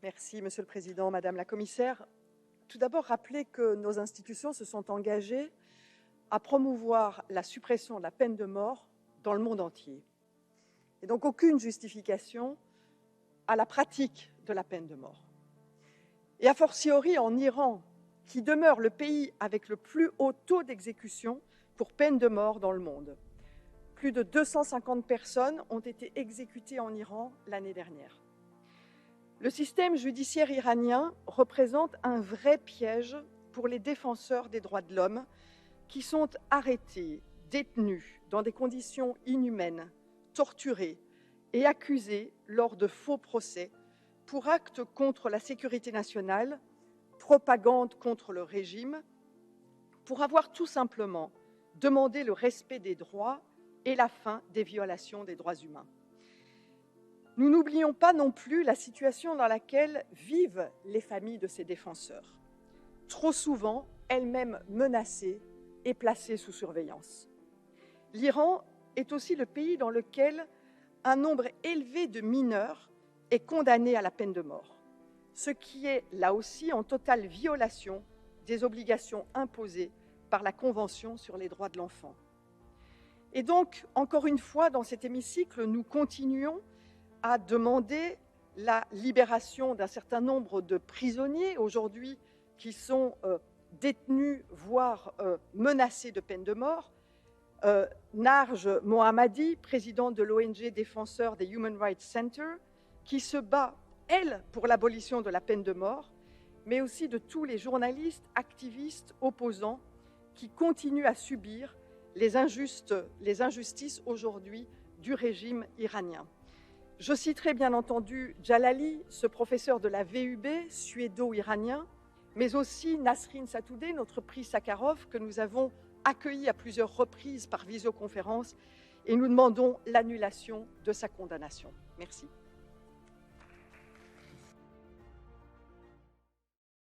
Merci, Monsieur le Président, Madame la Commissaire. Tout d'abord, rappeler que nos institutions se sont engagées à promouvoir la suppression de la peine de mort dans le monde entier. Et donc aucune justification à la pratique de la peine de mort. Et a fortiori en Iran, qui demeure le pays avec le plus haut taux d'exécution pour peine de mort dans le monde. Plus de 250 personnes ont été exécutées en Iran l'année dernière. Le système judiciaire iranien représente un vrai piège pour les défenseurs des droits de l'homme qui sont arrêtés, détenus dans des conditions inhumaines, torturés et accusés lors de faux procès pour actes contre la sécurité nationale, propagande contre le régime, pour avoir tout simplement demandé le respect des droits et la fin des violations des droits humains. Nous n'oublions pas non plus la situation dans laquelle vivent les familles de ces défenseurs, trop souvent elles-mêmes menacées et placées sous surveillance. L'Iran est aussi le pays dans lequel un nombre élevé de mineurs est condamné à la peine de mort, ce qui est là aussi en totale violation des obligations imposées par la Convention sur les droits de l'enfant. Et donc, encore une fois, dans cet hémicycle, nous continuons à demander la libération d'un certain nombre de prisonniers aujourd'hui qui sont détenus, voire menacés de peine de mort. Narj Mohammadi, présidente de l'ONG défenseur des Human Rights Center, qui se bat, elle, pour l'abolition de la peine de mort, mais aussi de tous les journalistes, activistes, opposants qui continuent à subir les injustices aujourd'hui du régime iranien. Je citerai bien entendu Djalali, ce professeur de la VUB, suédo-iranien, mais aussi Nasrin Sotoudeh, notre prix Sakharov, que nous avons accueilli à plusieurs reprises par visioconférence, et nous demandons l'annulation de sa condamnation. Merci.